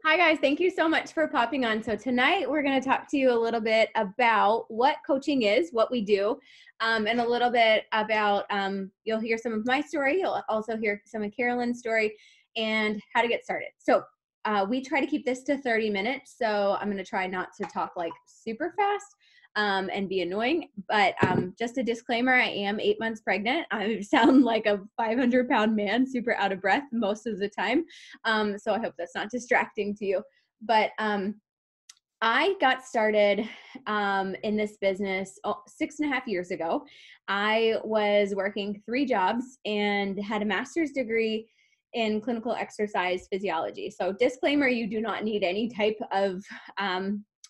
Hi guys, thank you so much for popping on. So tonight we're going to talk to you a little bit about what coaching is, what we do, and a little bit about, you'll hear some of my story, you'll also hear some of Carolyn's story, and how to get started. So we try to keep this to 30 minutes, so I'm going to try not to talk like super fast and be annoying, but just a disclaimer, I am 8 months pregnant. I sound like a 500-pound man, super out of breath most of the time. So I hope that's not distracting to you. But I got started in this business 6.5 years ago. I was working 3 jobs and had a master's degree in clinical exercise physiology. So disclaimer, you do not need any type of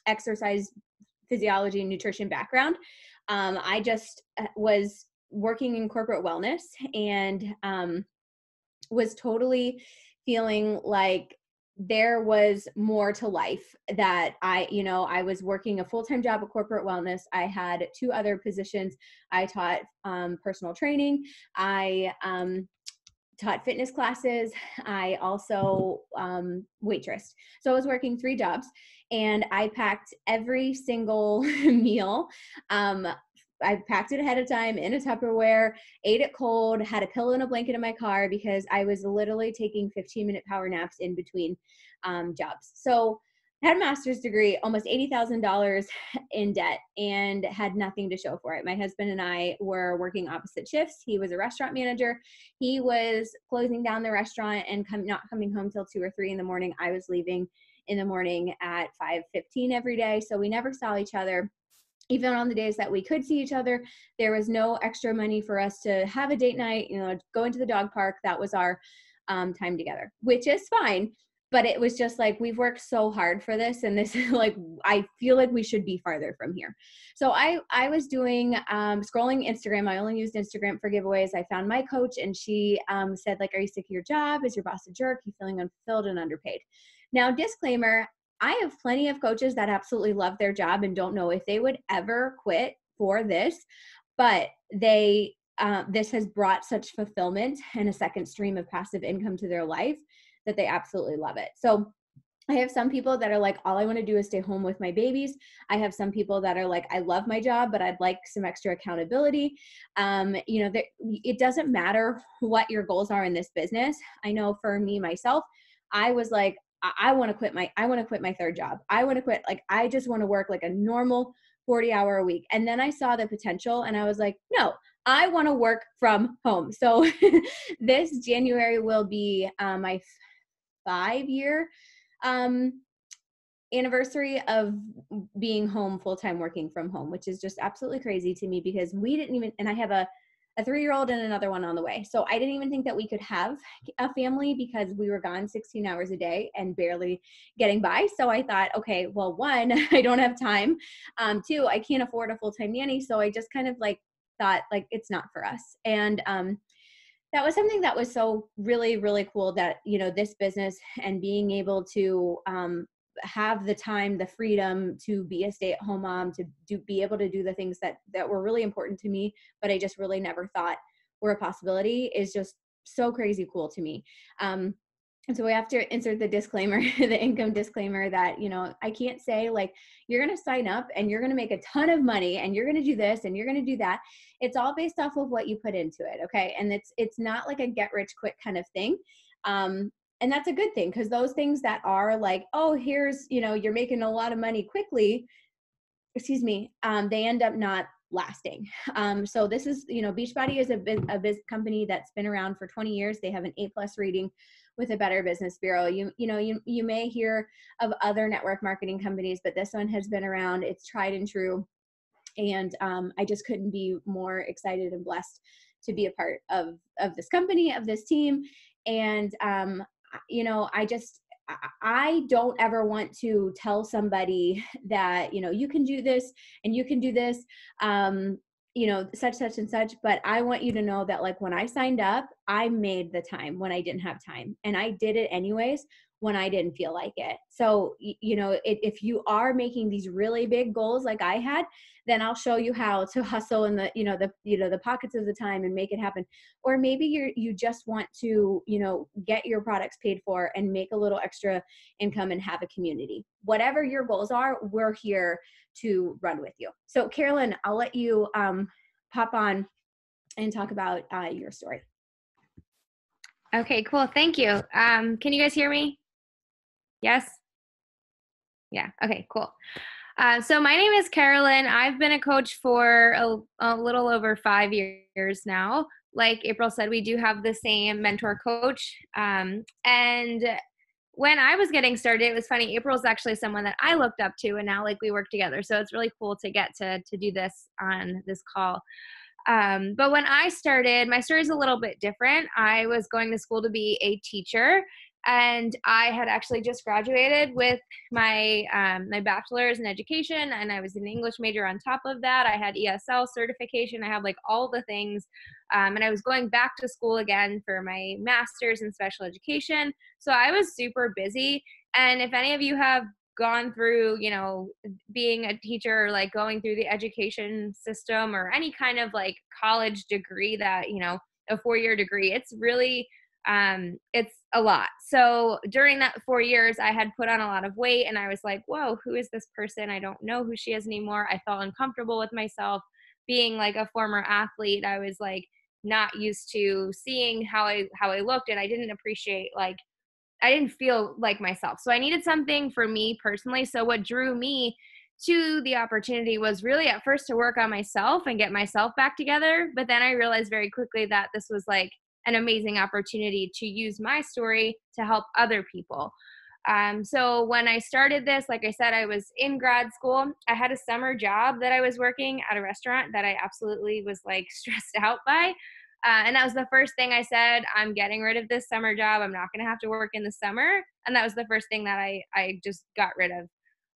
exercise physiology and nutrition background. I just was working in corporate wellness and was totally feeling like there was more to life, that I was working a full-time job at corporate wellness. I had 2 other positions. I taught personal training. I taught fitness classes. I also waitressed. So I was working 3 jobs, and I packed every single meal. I packed it ahead of time in a Tupperware, ate it cold, had a pillow and a blanket in my car because I was literally taking 15-minute power naps in between jobs. So I had a master's degree, almost $80,000 in debt, and had nothing to show for it. My husband and I were working opposite shifts. He was a restaurant manager. He was closing down the restaurant and not coming home till 2 or 3 in the morning. I was leaving in the morning at 5:15 every day. So we never saw each other. Even on the days that we could see each other, there was no extra money for us to have a date night, go into the dog park. That was our time together, which is fine. But it was just like, we've worked so hard for this, and this is like, I feel like we should be farther from here. So I was doing scrolling Instagram. I only used Instagram for giveaways. I found my coach, and she said, like, are you sick of your job? Is your boss a jerk? You feeling unfulfilled and underpaid? Now, disclaimer, I have plenty of coaches that absolutely love their job and don't know if they would ever quit for this, but this has brought such fulfillment and a second stream of passive income to their life that they absolutely love it. So I have some people that are like, all I want to do is stay home with my babies. I have some people that are like, I love my job, but I'd like some extra accountability. It doesn't matter what your goals are in this business. I know for me, myself, I was like, I want to quit my 3rd job. I want to quit. Like, I just want to work like a normal 40-hour a week. And then I saw the potential, and I was like, no, I want to work from home. So this January will be my 5-year anniversary of being home full-time, working from home, which is just absolutely crazy to me, because we didn't even, and I have a 3-year-old and another one on the way. So I didn't even think that we could have a family because we were gone 16 hours a day and barely getting by. So I thought, okay, well, 1, I don't have time. 2, I can't afford a full-time nanny. So I just kind of like thought, like, it's not for us. And that was something that was so really, really cool, that, this business and being able to have the time, the freedom to be a stay-at-home mom, to be able to do the things that were really important to me, but I just really never thought were a possibility, is just so crazy cool to me. And so we have to insert the disclaimer, the income disclaimer, that, I can't say like, you're going to sign up and you're going to make a ton of money and you're going to do this and you're going to do that. It's all based off of what you put into it. Okay. And it's not like a get rich quick kind of thing. And that's a good thing, because those things that are like, oh, here's, you're making a lot of money quickly, they end up not lasting. So this is, Beachbody is a biz company that's been around for 20 years. They have an A+ rating with a Better Business Bureau. You may hear of other network marketing companies, but this one has been around. It's tried and true. And I just couldn't be more excited and blessed to be a part of this company, of this team. And, I don't ever want to tell somebody that, you can do this and you can do this, such and such. But I want you to know that, like, when I signed up, I made the time when I didn't have time, and I did it anyways when I didn't feel like it. So, if you are making these really big goals like I had, then I'll show you how to hustle in the pockets of the time and make it happen. Or maybe you just want to, get your products paid for and make a little extra income and have a community. Whatever your goals are, we're here to run with you. So Carolyn, I'll let you pop on and talk about your story. Okay, cool. Thank you. Can you guys hear me? Yes? Yeah. Okay, cool. So my name is Carolyn. I've been a coach for a little over 5 years now. Like April said, we do have the same mentor coach. And when I was getting started, it was funny. April's actually someone that I looked up to, and now like we work together. So it's really cool to get to do this on this call. But when I started, my story is a little bit different. I was going to school to be a teacher, and I had actually just graduated with my my bachelor's in education, and I was an English major on top of that. I had ESL certification. I had like all the things, and I was going back to school again for my master's in special education. So I was super busy. And if any of you have gone through, being a teacher, like going through the education system or any kind of like college degree that, a 4-year degree, it's really, it's a lot. So during that 4 years, I had put on a lot of weight, and I was like, whoa, who is this person? I don't know who she is anymore. I felt uncomfortable with myself. Being like a former athlete, I was like not used to seeing how I looked, and I didn't appreciate, like, I didn't feel like myself. So I needed something for me personally. So what drew me to the opportunity was really at first to work on myself and get myself back together. But then I realized very quickly that this was like an amazing opportunity to use my story to help other people. So when I started this, like I said, I was in grad school. I had a summer job that I was working at a restaurant that I absolutely was like stressed out by. And that was the first thing I said, I'm getting rid of this summer job. I'm not going to have to work in the summer. And that was the first thing that I just got rid of.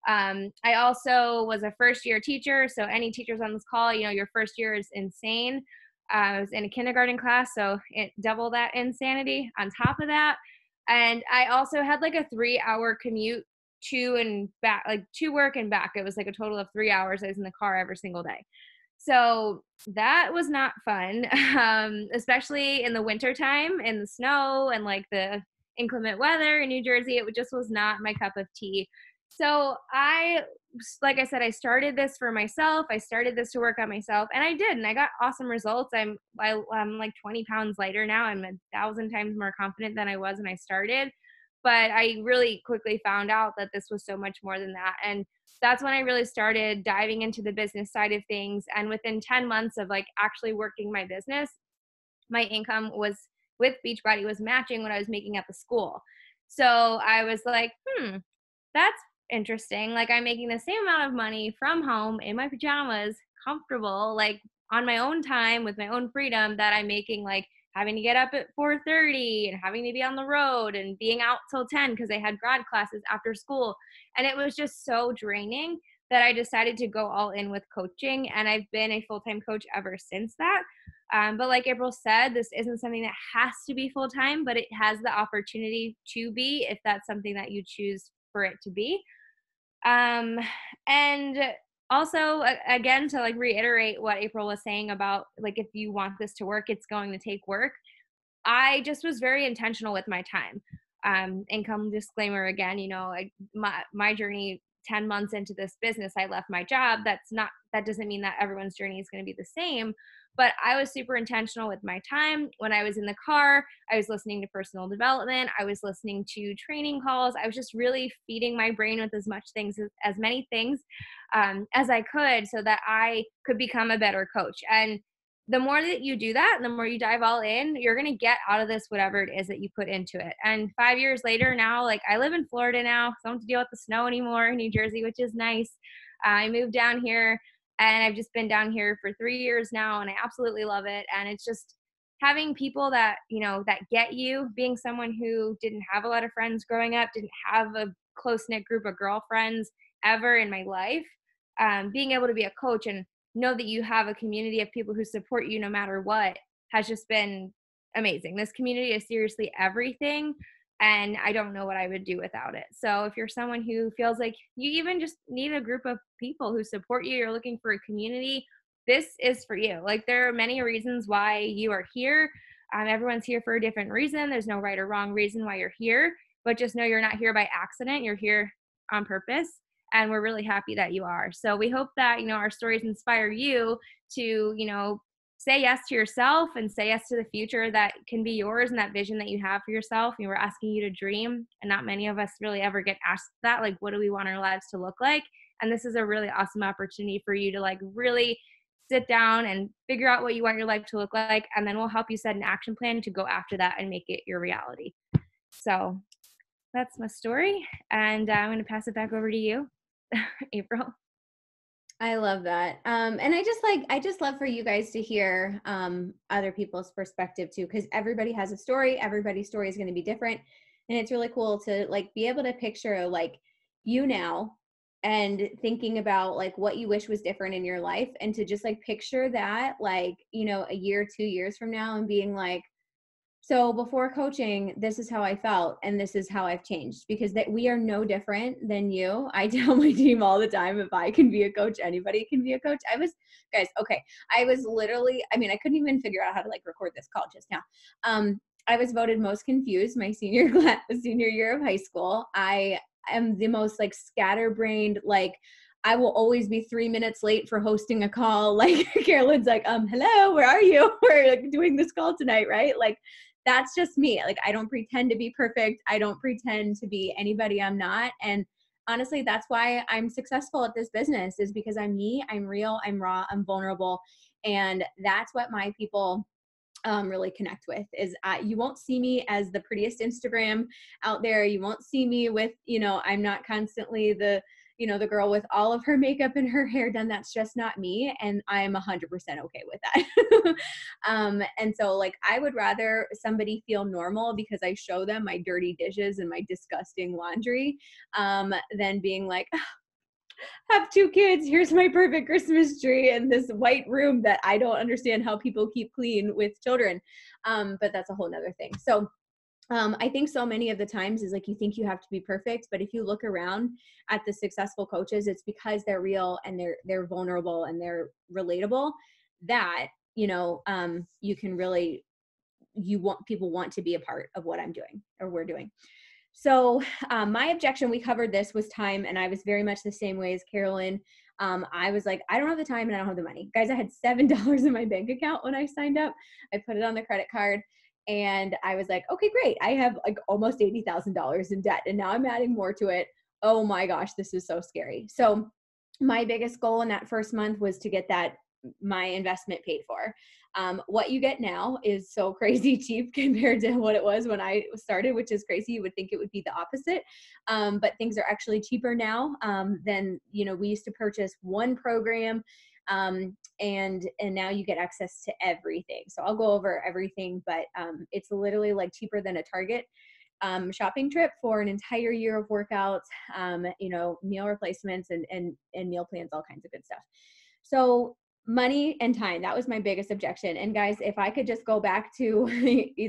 I also was a first-year teacher. So any teachers on this call, your first year is insane. I was in a kindergarten class, so it double that insanity on top of that. And I also had like a 3-hour commute to and back, like to work and back. It was like a total of 3 hours. I was in the car every single day. So that was not fun, especially in the wintertime, in the snow and like the inclement weather in New Jersey. It just was not my cup of tea. So like I said, I started this for myself. I started this to work on myself, and I did, and I got awesome results. I'm like 20 pounds lighter now. I'm 1,000 times more confident than I was when I started. But I really quickly found out that this was so much more than that. And that's when I really started diving into the business side of things. And within 10 months of like actually working my business, my income was with Beachbody was matching what I was making at the school. So I was like, that's interesting. Like I'm making the same amount of money from home in my pajamas, comfortable, like on my own time with my own freedom, that I'm making like having to get up at 4:30 and having to be on the road and being out till 10 because I had grad classes after school. And it was just so draining that I decided to go all in with coaching. And I've been a full-time coach ever since that. But like April said, this isn't something that has to be full-time, but it has the opportunity to be if that's something that you choose for it to be. And also, again, to like reiterate what April was saying about like, if you want this to work, it's going to take work. I just was very intentional with my time. Income disclaimer again, my journey 10 months into this business, I left my job. That doesn't mean that everyone's journey is going to be the same, but I was super intentional with my time. When I was in the car, I was listening to personal development. I was listening to training calls. I was just really feeding my brain with as many things as I could so that I could become a better coach. And the more that you do that, and the more you dive all in, you're going to get out of this whatever it is that you put into it. And 5 years later now, like I live in Florida now, so I don't have to deal with the snow anymore in New Jersey, which is nice. I moved down here, and I've just been down here for 3 years now, and I absolutely love it. And it's just having people that, that get you, being someone who didn't have a lot of friends growing up, didn't have a close-knit group of girlfriends ever in my life, being able to be a coach and know that you have a community of people who support you no matter what has just been amazing. This community is seriously everything. and I don't know what I would do without it. So if you're someone who feels like you even just need a group of people who support you, you're looking for a community, this is for you. Like, there are many reasons why you are here. Everyone's here for a different reason. There's no right or wrong reason why you're here, but just know you're not here by accident. You're here on purpose. And we're really happy that you are. So we hope that, our stories inspire you to, say yes to yourself and say yes to the future that can be yours and that vision that you have for yourself. We're asking you to dream, and not many of us really ever get asked that, like, what do we want our lives to look like? And this is a really awesome opportunity for you to like really sit down and figure out what you want your life to look like, and then we'll help you set an action plan to go after that and make it your reality. So that's my story, and I'm going to pass it back over to you, April. I love that. And I just love for you guys to hear other people's perspective too, because everybody has a story. Everybody's story is going to be different. And it's really cool to like be able to picture like you now and thinking about like what you wish was different in your life, and to just like picture that like, a year, 2 years from now, and being like, so before coaching, this is how I felt, and this is how I've changed, because that we are no different than you. I tell my team all the time, if I can be a coach, anybody can be a coach. I was literally, I couldn't even figure out how to like record this call just now. I was voted most confused my senior year of high school. I am the most like scatterbrained, like I will always be 3 minutes late for hosting a call. Like Carolyn's like, hello, where are you? We're like doing this call tonight, right? Like, that's just me. Like, I don't pretend to be perfect. I don't pretend to be anybody I'm not. And honestly, that's why I'm successful at this business, is because I'm me, I'm real, I'm raw, I'm vulnerable. And that's what my people really connect with. Is you won't see me as the prettiest Instagram out there. You won't see me with, I'm not constantly the girl with all of her makeup and her hair done. That's just not me. And I'm 100% okay with that. And so like, I would rather somebody feel normal because I show them my dirty dishes and my disgusting laundry, than being like, have 2 kids, here's my perfect Christmas tree in this white room that I don't understand how people keep clean with children. But that's a whole nother thing. So I think so many of the times is like, you think you have to be perfect, but if you look around at the successful coaches, it's because they're real and they're vulnerable and they're relatable, that, you can really, people want to be a part of what I'm doing or we're doing. So my objection, we covered this, was time. And I was very much the same way as Carolyn. I was like, I don't have the time and I don't have the money. Guys, I had $7 in my bank account when I signed up. I put it on the credit card. And I was like, okay, great. I have like almost $80,000 in debt. And now I'm adding more to it. Oh my gosh, this is so scary. So my biggest goal in that first month was to get my investment paid for. What you get now is so crazy cheap compared to what it was when I started, which is crazy. You would think it would be the opposite. But things are actually cheaper now than, we used to purchase one program. And now you get access to everything. So I'll go over everything, but it's literally like cheaper than a Target shopping trip for an entire year of workouts, meal replacements and meal plans, all kinds of good stuff. So money and time, that was my biggest objection. And guys, if I could just go back to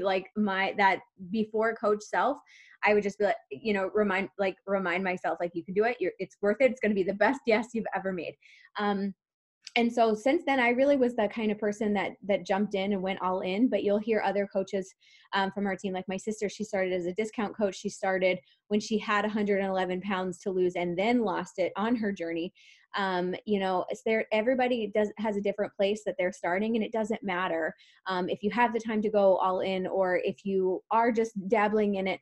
like that before coach self, I would just be like, remind myself, like, you can do it. It's worth it. It's going to be the best yes you've ever made. And so since then, I really was the kind of person that jumped in and went all in. But you'll hear other coaches from our team, like my sister, she started as a discount coach. She started when she had 111 pounds to lose and then lost it on her journey. Everybody has a different place that they're starting, and it doesn't matter if you have the time to go all in or if you are just dabbling in it.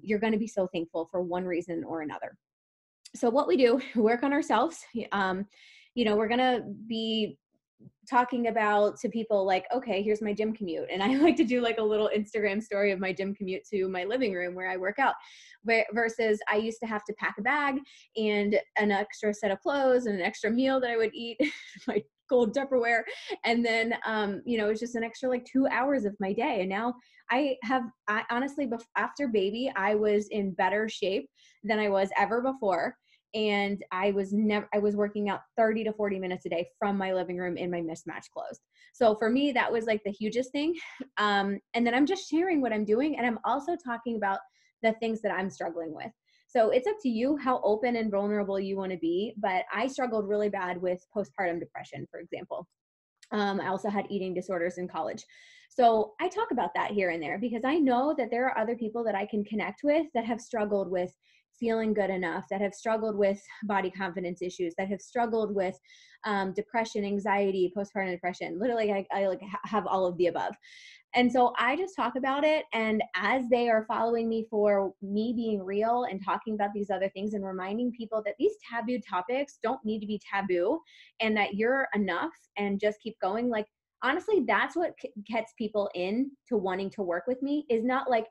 You're going to be so thankful for one reason or another. So what we do, work on ourselves. We're going to be talking about to people like, okay, here's my gym commute. And I like to do like a little Instagram story of my gym commute to my living room where I work out, versus I used to have to pack a bag and an extra set of clothes and an extra meal that I would eat, my cold Tupperware. And then, it's just an extra like 2 hours of my day. And now I honestly, after baby, I was in better shape than I was ever before. And I was working out 30 to 40 minutes a day from my living room in my mismatched clothes. So for me, that was like the hugest thing. And then I'm just sharing what I'm doing. And I'm also talking about the things that I'm struggling with. So it's up to you how open and vulnerable you want to be. But I struggled really bad with postpartum depression, for example. I also had eating disorders in college. So I talk about that here and there because I know that there are other people that I can connect with that have struggled with feeling good enough, that have struggled with body confidence issues, that have struggled with depression, anxiety, postpartum depression. Literally, I like have all of the above. And so I just talk about it. And as they are following me for me being real and talking about these other things and reminding people that these taboo topics don't need to be taboo and that you're enough and just keep going. Like, honestly, that's what gets people in to wanting to work with me, is not like,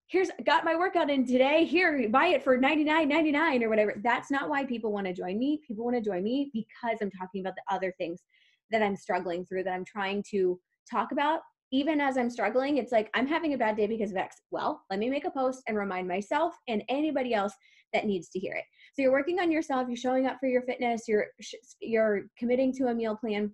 here's got my workout in today, here, buy it for $99.99 or whatever. That's not why people want to join me. People want to join me because I'm talking about the other things that I'm struggling through, that I'm trying to talk about. Even as I'm struggling, it's like, I'm having a bad day because of X. Well, let me make a post and remind myself and anybody else that needs to hear it. So you're working on yourself, you're showing up for your fitness, you're committing to a meal plan,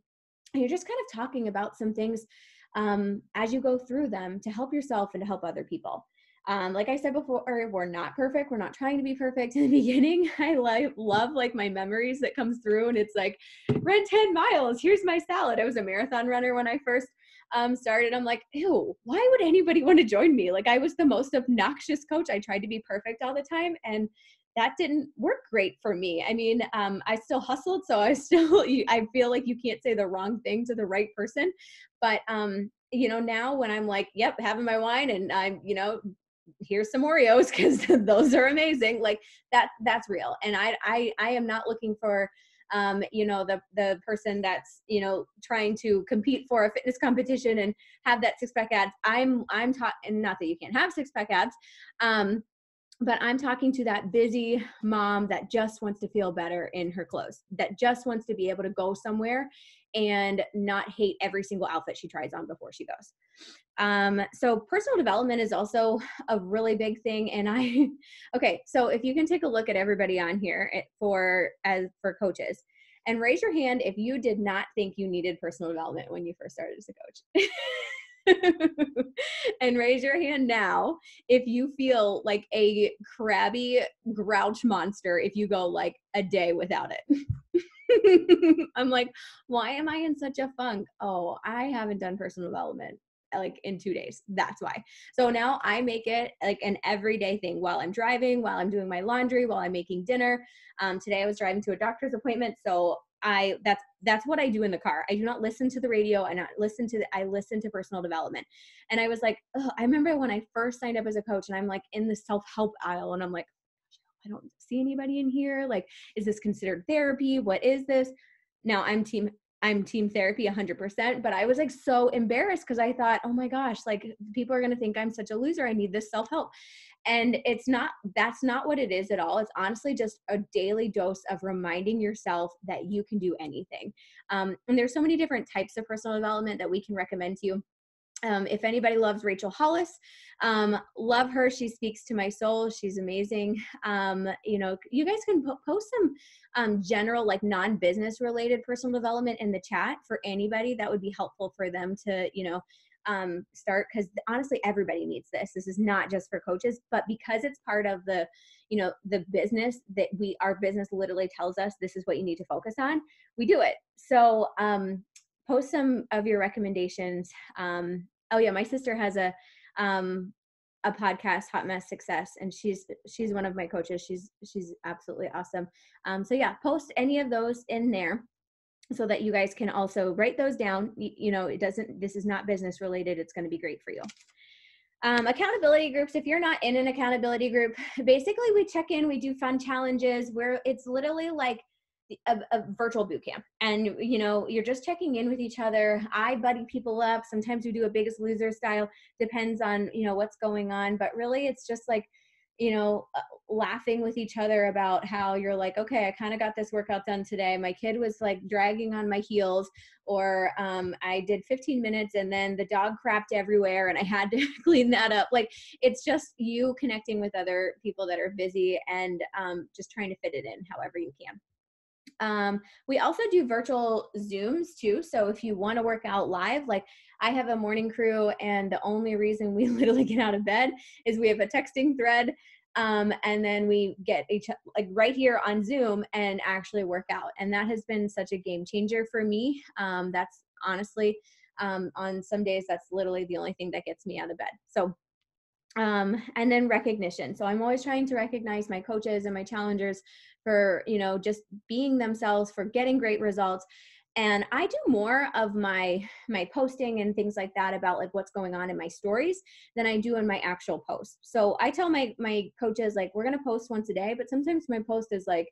and you're just kind of talking about some things as you go through them to help yourself and to help other people. Like I said before, we're not perfect. We're not trying to be perfect. In the beginning, I love like my memories that comes through, and it's like, run 10 miles. Here's my salad. I was a marathon runner when I first started. I'm like, ew, why would anybody want to join me? Like, I was the most obnoxious coach. I tried to be perfect all the time, and that didn't work great for me. I mean, I still hustled. So I feel like you can't say the wrong thing to the right person. But, now when I'm like, yep, having my wine and I'm, here's some Oreos because those are amazing. Like that's real. And I am not looking for, the person that's, trying to compete for a fitness competition and have that 6-pack abs. I'm taught, and not that you can't have 6-pack abs, but I'm talking to that busy mom that just wants to feel better in her clothes, that just wants to be able to go somewhere and not hate every single outfit she tries on before she goes. So personal development is also a really big thing. And okay, so if you can take a look at everybody on here for coaches, and raise your hand if you did not think you needed personal development when you first started as a coach. And raise your hand now if you feel like a crabby grouch monster if you go like a day without it. I'm like, why am I in such a funk? Oh, I haven't done personal development like in 2 days. That's why. So now I make it like an everyday thing while I'm driving, while I'm doing my laundry, while I'm making dinner. Today I was driving to a doctor's appointment. So that's what I do in the car. I do not listen to the radio. I listen to personal development. And I was like, I remember when I first signed up as a coach and I'm like in the self-help aisle and I'm like, I don't see anybody in here. Like, is this considered therapy? What is this? Now I'm team therapy 100%, but I was like so embarrassed because I thought, oh my gosh, like people are going to think I'm such a loser. I need this self-help. And that's not what it is at all. It's honestly just a daily dose of reminding yourself that you can do anything. And there's so many different types of personal development that we can recommend to you. If anybody loves Rachel Hollis, love her. She speaks to my soul. She's amazing. You guys can post some general, like non-business related personal development in the chat for anybody. That would be helpful for them to, start. Because honestly, everybody needs this. This is not just for coaches, but because it's part of the business that our business literally tells us this is what you need to focus on, we do it. So, post some of your recommendations. Oh yeah, my sister has a podcast, Hot Mess Success, and she's one of my coaches. She's absolutely awesome. So yeah, post any of those in there so that you guys can also write those down. This is not business related. It's going to be great for you. Accountability groups. If you're not in an accountability group, basically we check in, we do fun challenges where it's literally like a virtual boot camp, and you're just checking in with each other. I buddy people up. Sometimes we do a Biggest Loser style, depends on what's going on, but really it's just like laughing with each other about how you're like, okay, I kind of got this workout done today. My kid was like dragging on my heels, or I did 15 minutes and then the dog crapped everywhere and I had to clean that up. Like, it's just you connecting with other people that are busy and just trying to fit it in however you can. We also do virtual Zooms too. So if you want to work out live, like I have a morning crew, and the only reason we literally get out of bed is we have a texting thread. And then we get like right here on Zoom and actually work out. And that has been such a game changer for me. That's honestly, on some days, that's literally the only thing that gets me out of bed. So, and then recognition. So I'm always trying to recognize my coaches and my challengers for, just being themselves, for getting great results. And I do more of my posting and things like that about like what's going on in my stories than I do in my actual posts. So I tell my coaches, like, we're going to post once a day, but sometimes my post is like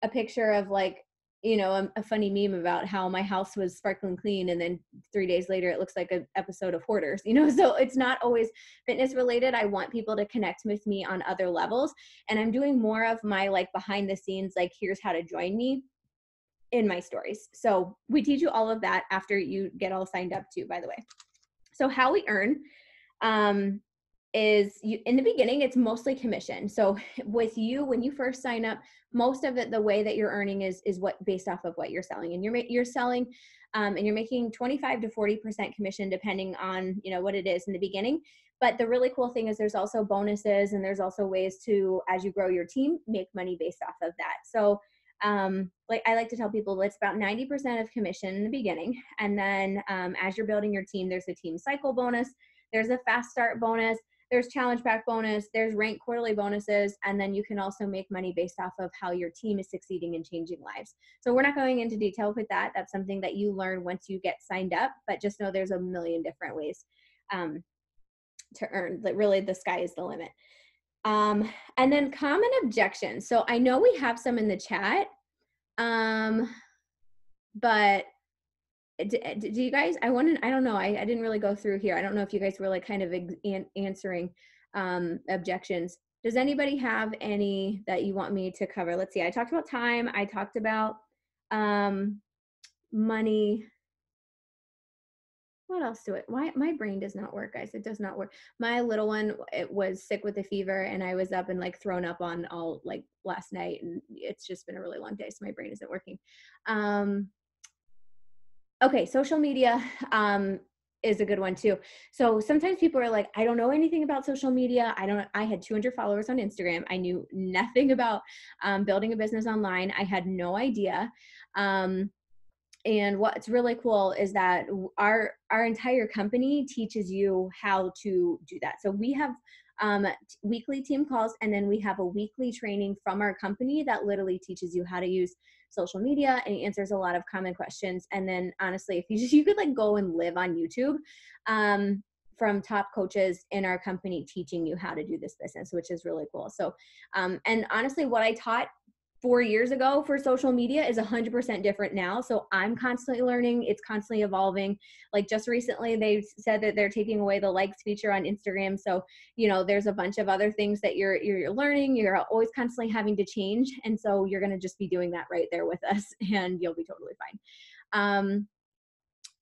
a picture of like, a funny meme about how my house was sparkling clean, and then 3 days later it looks like an episode of Hoarders, so it's not always fitness related. I want people to connect with me on other levels, and I'm doing more of my like behind the scenes, like here's how to join me in my stories. So we teach you all of that after you get all signed up too, by the way. So how we earn, is in the beginning, it's mostly commission. So with you, when you first sign up, most of it, the way that you're earning is what based off of what you're selling, and you're selling, and you're making 25 to 40% commission depending on, what it is in the beginning. But the really cool thing is there's also bonuses, and there's also ways to, as you grow your team, make money based off of that. So like I like to tell people, it's about 90% of commission in the beginning. And then as you're building your team, there's a team cycle bonus, there's a fast start bonus, there's challenge pack bonus, there's rank quarterly bonuses, and then you can also make money based off of how your team is succeeding and changing lives. So we're not going into detail with that. That's something that you learn once you get signed up, but just know there's a million different ways to earn. Like really, the sky is the limit. And then common objections. So I know we have some in the chat, but do you guys, I don't know. I didn't really go through here. I don't know if you guys were like kind of answering objections. Does anybody have any that you want me to cover? Let's see. I talked about time. I talked about money. What else why my brain does not work, guys? It does not work. My little one, it was sick with a fever, and I was up and like thrown up on all like last night, and it's just been a really long day, so my brain isn't working. Okay, social media is a good one too. So sometimes people are like, I don't know anything about social media. I had 200 followers on Instagram. I knew nothing about building a business online. I had no idea. And what's really cool is that our entire company teaches you how to do that. So we have weekly team calls, and then we have a weekly training from our company that literally teaches you how to use social media and answers a lot of common questions. And then honestly, if you could like go and live on YouTube from top coaches in our company teaching you how to do this business, which is really cool. So, and honestly, what I taught 4 years ago for social media is 100% different now. So I'm constantly learning. It's constantly evolving. Like just recently, they said that they're taking away the likes feature on Instagram. So, there's a bunch of other things that you're learning. You're always constantly having to change. And so you're going to just be doing that right there with us, and you'll be totally fine.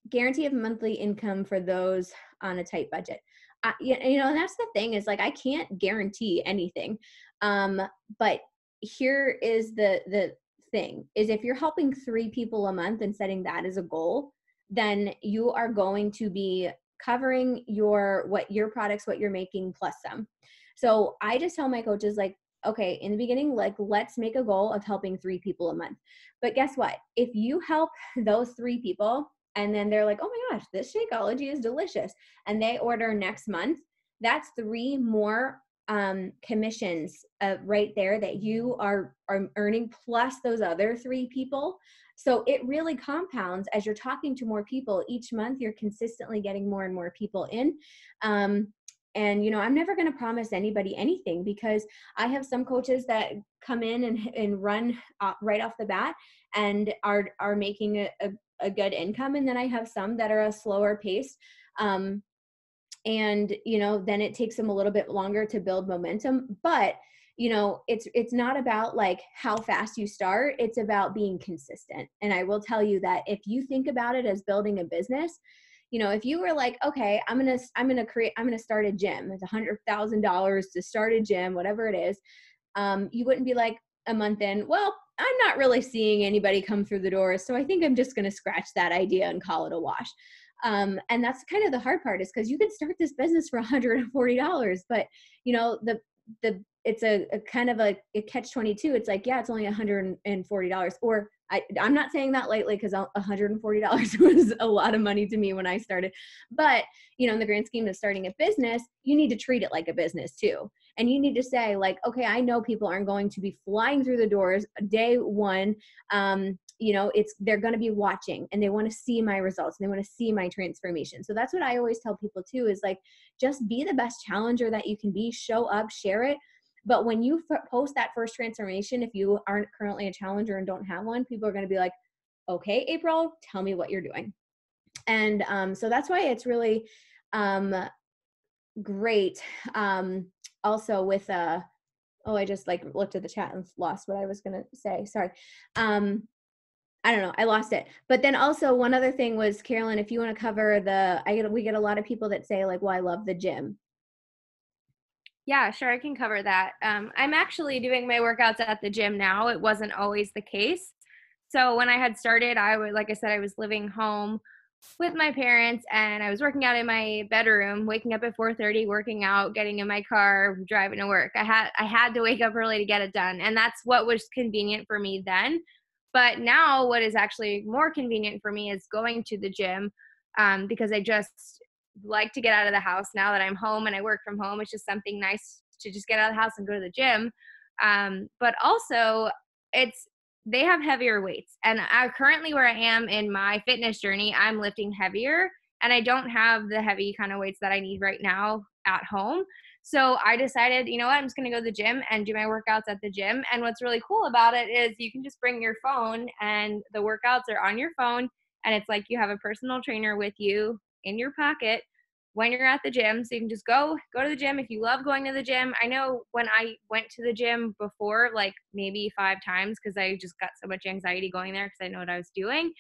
Guarantee of monthly income for those on a tight budget. And that's the thing is like, I can't guarantee anything. But here is the thing is if you're helping 3 people a month and setting that as a goal, then you are going to be covering your products, what you're making plus some. So I just tell my coaches like, okay, in the beginning, like let's make a goal of helping 3 people a month. But guess what? If you help those 3 people and then they're like, oh my gosh, this Shakeology is delicious, and they order next month, that's 3 more commissions right there that you are earning plus those other 3 people. So it really compounds as you're talking to more people each month. You're consistently getting more and more people in. And I'm never going to promise anybody anything, because I have some coaches that come in and run right off the bat and are making a good income, and then I have some that are a slower pace. And, then it takes them a little bit longer to build momentum. But, it's not about like how fast you start. It's about being consistent. And I will tell you that if you think about it as building a business, if you were like, okay, I'm going to start a gym. It's $100,000 to start a gym, whatever it is. You wouldn't be like a month in, well, I'm not really seeing anybody come through the doors. So I think I'm just going to scratch that idea and call it a wash. And that's kind of the hard part, is because you can start this business for $140, but you know, it's a kind of a catch-22. It's like, yeah, it's only $140, or I'm not saying that lightly, because $140 was a lot of money to me when I started. But, you know, in the grand scheme of starting a business, you need to treat it like a business too. And you need to say, like, okay, I know people aren't going to be flying through the doors day one. You know, they're going to be watching, and they want to see my results, and they want to see my transformation. So that's what I always tell people too, is like, just be the best challenger that you can be, show up, share it. But when you post that first transformation, if you aren't currently a challenger and don't have one, people are going to be like, okay, April, tell me what you're doing. And so that's why it's really great. Also with, I just like looked at the chat and lost what I was going to say. Sorry. I don't know. I lost it. But then also one other thing was, Carolyn, if you want to cover we get a lot of people that say like, well, I love the gym. Yeah, sure. I can cover that. I'm actually doing my workouts at the gym now. It wasn't always the case. So when I had started, like I said, I was living home with my parents, and I was working out in my bedroom, waking up at 4:30, working out, getting in my car, driving to work. I had to wake up early to get it done. And that's what was convenient for me then. But now what is actually more convenient for me is going to the gym, because I just like to get out of the house now that I'm home and I work from home. It's just something nice to just get out of the house and go to the gym. But also they have heavier weights, and currently where I am in my fitness journey, I'm lifting heavier, and I don't have the heavy kind of weights that I need right now at home. So I decided, you know what, I'm just going to go to the gym and do my workouts at the gym. And what's really cool about it is you can just bring your phone, and the workouts are on your phone, and it's like you have a personal trainer with you in your pocket when you're at the gym. So you can just go to the gym if you love going to the gym. I know when I went to the gym before, like maybe 5 times, because I just got so much anxiety going there because I know what I was doing.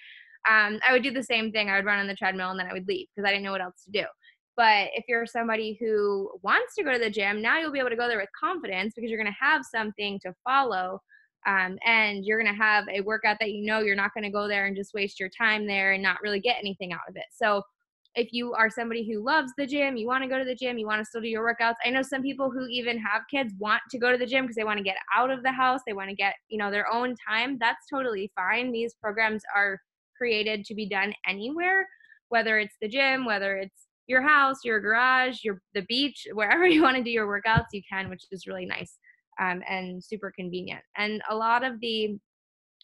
I would do the same thing. I would run on the treadmill and then I would leave because I didn't know what else to do. But if you're somebody who wants to go to the gym, now you'll be able to go there with confidence, because you're going to have something to follow. And you're going to have a workout that you know you're not going to go there and just waste your time there and not really get anything out of it. So if you are somebody who loves the gym, you want to go to the gym, you want to still do your workouts. I know some people who even have kids want to go to the gym because they want to get out of the house. They want to get, their own time. That's totally fine. These programs are created to be done anywhere, whether it's the gym, whether it's your house, your garage, the beach, wherever you want to do your workouts, you can, which is really nice, and super convenient. And a lot of the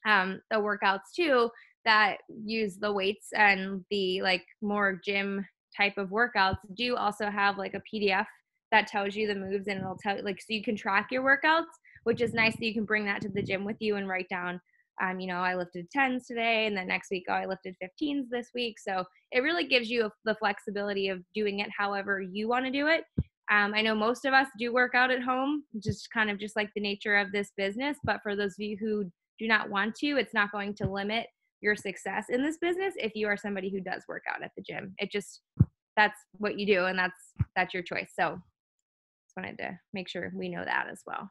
workouts too that use the weights and the like more gym type of workouts do also have like a PDF that tells you the moves, and it'll tell, like, so you can track your workouts, which is nice that you can bring that to the gym with you and write down, I lifted 10s today, and then next week, I lifted 15s this week. So it really gives you the flexibility of doing it however you want to do it. I know most of us do work out at home, just kind of just like the nature of this business. But for those of you who do not want to, it's not going to limit your success in this business if you are somebody who does work out at the gym. That's what you do, and that's your choice. So just wanted to make sure we know that as well.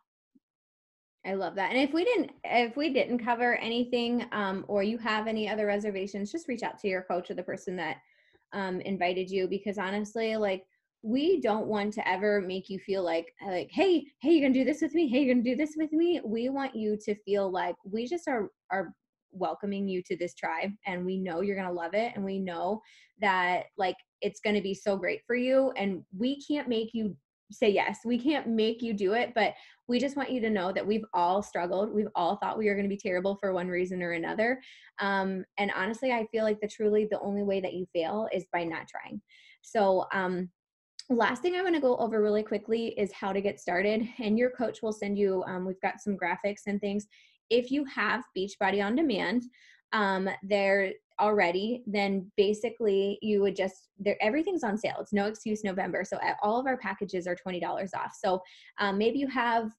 I love that. And if we didn't cover anything, or you have any other reservations, just reach out to your coach or the person that invited you, because honestly, like, we don't want to ever make you feel like, hey, you're gonna do this with me. Hey, you're gonna do this with me. We want you to feel like we just are welcoming you to this tribe, and we know you're gonna love it, and we know that like it's gonna be so great for you. And we can't make you say yes. We can't make you do it, but we just want you to know that we've all struggled. We've all thought we were going to be terrible for one reason or another. And honestly, I feel like the only way that you fail is by not trying. So, last thing I want to go over really quickly is how to get started. And your coach will send you, we've got some graphics and things. If you have Beachbody On Demand, there already, then basically you would just, everything's on sale. It's No Excuse November. So all of our packages are $20 off. So maybe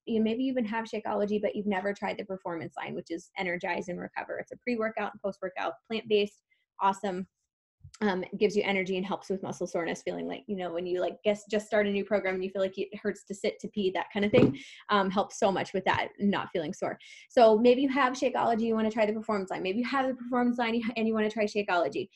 maybe you even have Shakeology, but you've never tried the performance line, which is Energize and Recover. It's a pre-workout and post-workout, plant-based, awesome gives you energy and helps with muscle soreness, feeling like, you know, when you like just start a new program and you feel like it hurts to sit, to pee, that kind of thing, helps so much with that, not feeling sore. So maybe you have Shakeology, you want to try the performance line. Maybe you have the performance line and you want to try Shakeology.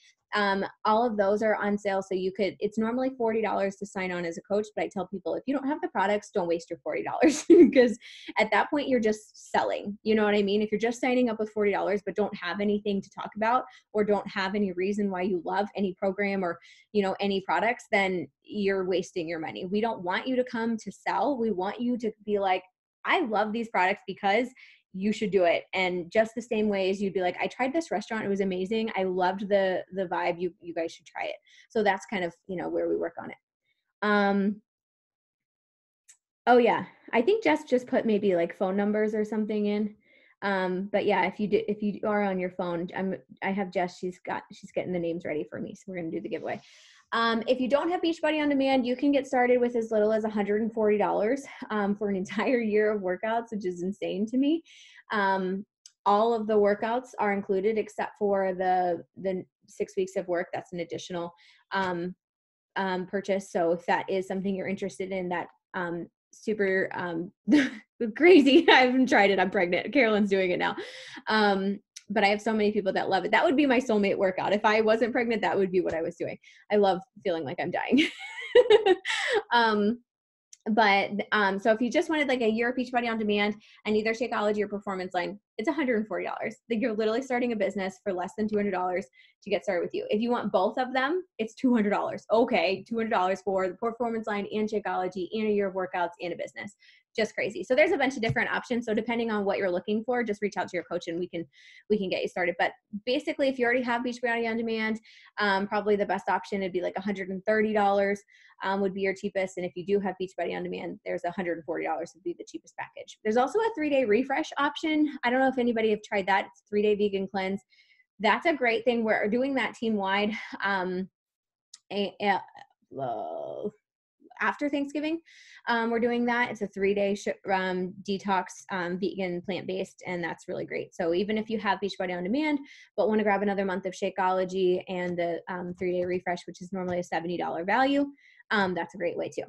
All of those are on sale. So it's normally $40 to sign on as a coach, but I tell people, if you don't have the products, don't waste your $40 because at that point you're just selling, you know what I mean? If you're just signing up with $40, but don't have anything to talk about, or don't have any reason why you love any program or, you know, any products, then you're wasting your money. We don't want you to come to sell. We want you to be like, I love these products because you should do it. And just the same way as you'd be like, I tried this restaurant, it was amazing, I loved the vibe, you guys should try it. So that's kind of, you know, where we work on it. Oh yeah, I think Jess just put maybe like phone numbers or something in. But yeah, if you are on your phone, I have Jess, she's getting the names ready for me, so we're gonna do the giveaway. If you don't have Beachbody On Demand, you can get started with as little as $140 for an entire year of workouts, which is insane to me. All of the workouts are included except for the 6 weeks of work. That's an additional purchase. So if that is something you're interested in, that super crazy. I haven't tried it. I'm pregnant. Carolyn's doing it now. But I have so many people that love it. That would be my soulmate workout. If I wasn't pregnant, that would be what I was doing. I love feeling like I'm dying. So if you just wanted like a year of Beachbody On Demand and either Shakeology or Performance Line, it's $140. Like you're literally starting a business for less than $200 to get started with you. If you want both of them, it's $200. Okay, $200 for the Performance Line and Shakeology and a year of workouts and a business. Just crazy. So there's a bunch of different options. So depending on what you're looking for, just reach out to your coach and we can get you started. But basically, if you already have Beachbody On Demand, probably the best option would be like $130 would be your cheapest. And if you do have Beachbody On Demand, there's $140 would be the cheapest package. There's also a 3-day refresh option. I don't know if anybody have tried that. It's 3-day vegan cleanse. That's a great thing. We're doing that team wide. After Thanksgiving, we're doing that. It's a 3-day detox, vegan, plant-based, and that's really great. So even if you have Beachbody On Demand, but want to grab another month of Shakeology and the 3-day refresh, which is normally a $70 value, that's a great way too.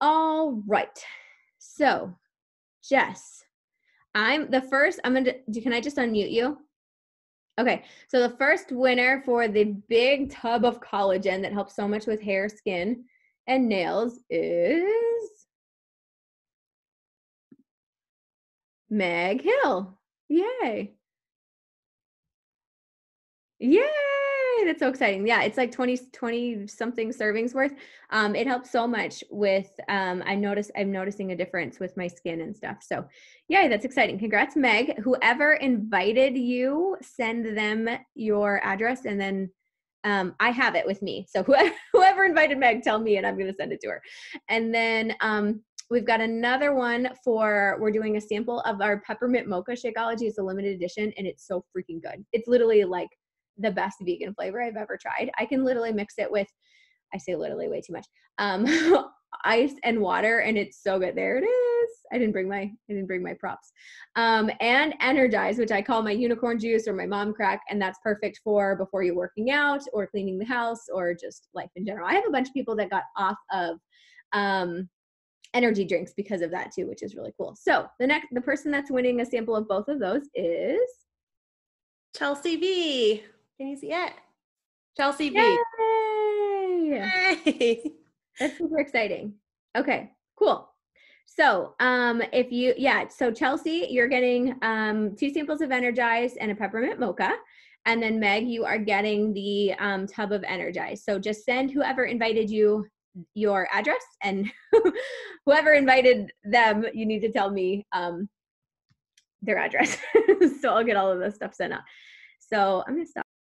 All right. So Jess, can I just unmute you? Okay, so the first winner for the big tub of collagen that helps so much with hair, skin, and nails is Meg Hill. Yay. Yay, that's so exciting. Yeah, it's like 20 something servings worth. It helps so much with, I'm noticing a difference with my skin and stuff. So yay, that's exciting. Congrats, Meg. Whoever invited you, send them your address and then I have it with me. So whoever invited Meg, tell me and I'm going to send it to her. And then we've got another one we're doing a sample of our peppermint mocha Shakeology. It's a limited edition and it's so freaking good. It's literally like the best vegan flavor I've ever tried. I can literally mix it with, I say literally way too much, ice and water and it's so good. There it is. I didn't bring my props. And Energize, which I call my unicorn juice or my mom crack. And that's perfect for before you're working out or cleaning the house or just life in general. I have a bunch of people that got off of energy drinks because of that too, which is really cool. So the person that's winning a sample of both of those is Chelsea V. Can you see it? Chelsea V. Yay! Yay! That's super exciting. Okay, cool. So so Chelsea, you're getting 2 samples of Energize and a peppermint mocha. And then Meg, you are getting the tub of Energize. So just send whoever invited you your address and whoever invited them, you need to tell me their address. So I'll get all of this stuff sent out. So I'm going to stop.